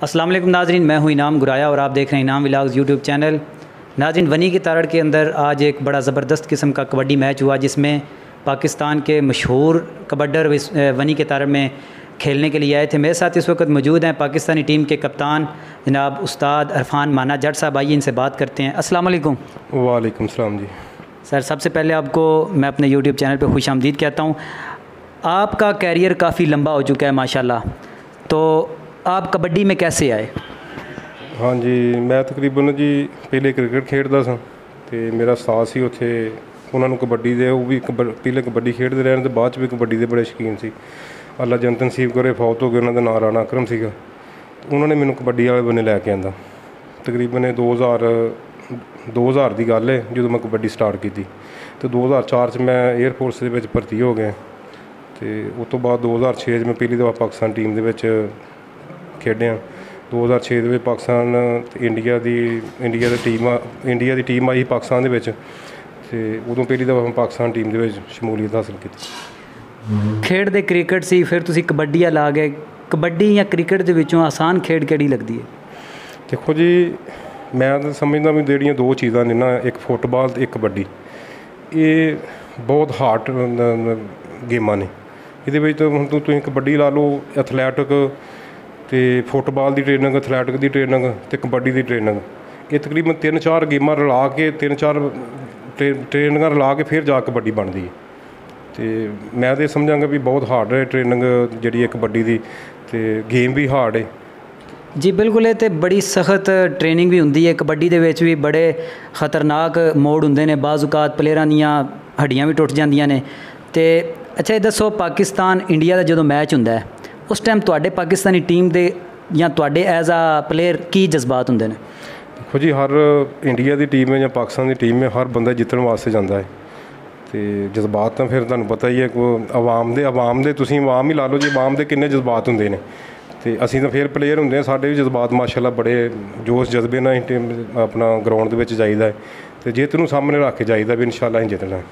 अस्सलाम वालेकुम नाज़रीन, मैं हूँ इनाम गुराया और आप देख रहे हैं इनाम व्लॉग्स यूट्यूब चैनल। नाज़रीन, वनी के तारड़ के अंदर आज एक बड़ा ज़बरदस्त किस्म का कबड्डी मैच हुआ जिसमें पाकिस्तान के मशहूर कबड्डर वनी के तारड़ में खेलने के लिए आए थे। मेरे साथ इस वक्त मौजूद हैं पाकिस्तानी टीम के कप्तान जनाब उस्ताद इरफान माना जट साहब। आइए इनसे बात करते हैं। अस्सलाम वालेकुम। वालेकुम सलाम जी। सर, सबसे पहले आपको मैं अपने यूट्यूब चैनल पे खुशामदीद कहता हूँ। आपका कैरियर काफ़ी लंबा हो चुका है माशाल्लाह, तो आप कबड्डी में कैसे आए? हाँ जी, मैं तकरीबन जी पहले क्रिकेट खेडदा सा ते मेरा उस्ताद सी उत्थे, उन्होंने कबड्डी दे वो भी पहले कबड्डी खेडते रहे ते बाद च भी कबड्डी दे बड़े शौकीन सी। अल्लाह जन्नत नसीब करे, फौत हो गए, उन्होंने नाम राणा अकरम सीगा। उन्होंने मैनू कबड्डी वाले बन्ने लैके आंदा। तकरीबन 2000 की गल है जो मैं कबड्डी स्टार्ट की तो 2004 च मैं एयरफोर्स के भर्ती हो गया तो उस तो बाद 2006 मैं पहली दफ़ा पाकिस्तान टीम के खेडिया। 2006 के पाकिस्तान इंडिया की टीम आई पाकिस्तान के उदों पहली दफ़ा मैं पाकिस्तान टीम के शमूलीयत हासिल की। खेडते क्रिकेट सी, फिर तुसी कबड्डी वाल आ गए। कबड्डी या क्रिकेट के विचों आसान खेड केड़ी लगती है? देखो जी, मैं तो समझदा भी ਜਿਹੜੀਆਂ दो चीज़ां ने ना, एक फुटबॉल तो एक कबड्डी, ये बहुत हार्ड गेमां ने। ਇਹਦੇ ਵਿੱਚ ਹੁਣ ਤੁਸੀਂ कबड्डी ला लो, एथलैटिक तो फुटबॉल की ट्रेनिंग, एथलैटिक की ट्रेनिंग तो कबड्डी की ट्रेनिंग, ये तकरीबन 3-4 गेमां रला के 3-4 ट्रेनिंग रला के फिर जा कबड्डी बनती है। तो मैं तो समझांगा भी बहुत हार्ड है ट्रेनिंग जी कबड्डी की, तो गेम भी हार्ड है जी। बिल्कुल, ये तो बड़ी सख्त ट्रेनिंग भी होंदी है। कबड्डी दे विच भी बड़े खतरनाक मोड़ होंदे ने, बाज़ औकात प्लेयरां दीयां हड्डियां भी टुट जांदियां ने। तो अच्छा, ये दसो, पाकिस्तान इंडिया का जो मैच होंदा है उस टाइम तुहाडे पाकिस्तानी टीम दे या तुहाडे एज आ प्लेयर की जज्बात होंदे ने? देखो जी, हर इंडिया की टीम है या पाकिस्तान की टीम में हर बंदा जितने वास्ते जाता है, तो जज्बात तो फिर तुहानूं पता ही है। अवाम दे तुसीं अवाम ही ला लो जी, अवाम के किन्ने जज्बात होंदे ने। तो असीं तो फिर प्लेयर होंदे हैं, साडे भी जज्बात माशाअल्लाह बड़े जोश जज्बे नाल टीम अपना ग्राउंड दे विच जाईदा है, तो जित नूं सामने रख के जाईदा भी इंशाअल्लाह असीं जितना है।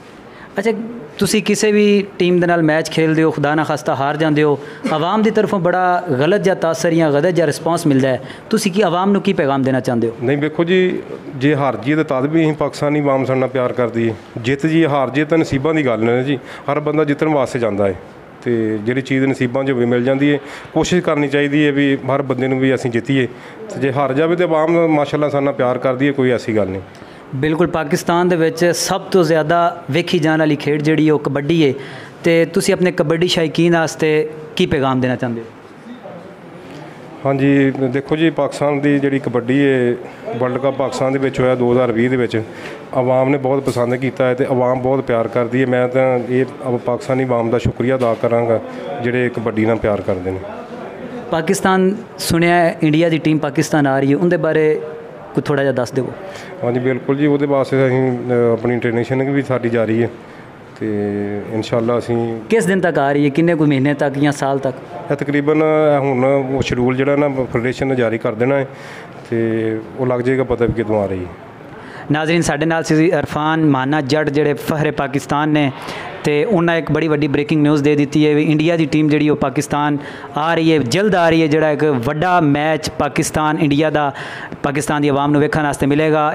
अच्छा, तुसी किसी भी टीम दे नाल मैच खेलते हो, खुदा ना खास्ता हार जाते हो, आवाम की तरफों बड़ा गलत या तासर या गलत या रिस्पॉन्स मिलता है, तुसी की आवाम नूं की पैगाम देना चाहते हो? नहीं, देखो जी, जे हार जी तो तद भी पाकिस्तानी आवाम साडे नाल प्यार करती है। जित जी हार जी तो नसीबां की गल है जी, हर बंदा जितने वास्ते जाता है, तो जी चीज़ नसीबां जो भी मिल जाती है, कोशिश करनी चाहिए है भी हर बंदे नूं भी असीं जित्तीए। तो जे हार जाए तो आवाम माशाअल्लाह साडे नाल प्यार करती है, कोई ऐसी गल नहीं। बिल्कुल, पाकिस्तान दे विच सब तो ज़्यादा वेखी जाने वाली खेड जिहड़ी ओह कबड्डी है, तो तुसी अपने कबड्डी शायकीन वास्ते की पैगाम देना चाहते हो? हाँ जी, देखो जी, पाकिस्तान की जी कबड्डी है वर्ल्ड कप पाकिस्तान के होया 2020 के आवाम ने बहुत पसंद किया है, तो आवाम बहुत प्यार करती है। मैं तो ये पाकिस्तानी आवाम का शुक्रिया अदा कराँगा जोड़े कबड्डी नाल प्यार करते हैं। पाकिस्तान सुनिया इंडिया की टीम पाकिस्तान आ रही है, उनके बारे कुछ थोड़ा जिहा दस देवो। हाँ जी, बिल्कुल जी, वो वास्ते असीं अपनी ट्रेनिंग भी साडी जारी है, तो इंशाअल्लाह असीं किस दिन तक आ रही है, किन्ने कोई महीने तक या साल तक? तकरीबन हुण वो शेड्यूल जिहड़ा ना फेडरेशन ने जारी कर देना है, तो वो लग जाएगा पता भी कितों आ रही है। नाज़रीन, साडे नाल सी इरफान माना जट जिहड़े फहरे पाकिस्तान ने, तो उन्हें एक बड़ी वड्डी ब्रेकिंग न्यूज़ दे दी है भी इंडिया की टीम जी पाकिस्तान आ रही है, जल्द आ रही है। जोड़ा एक वड्डा मैच पाकिस्तान इंडिया का पाकिस्तान की आवाम नूं वेखण वास्ते मिलेगा।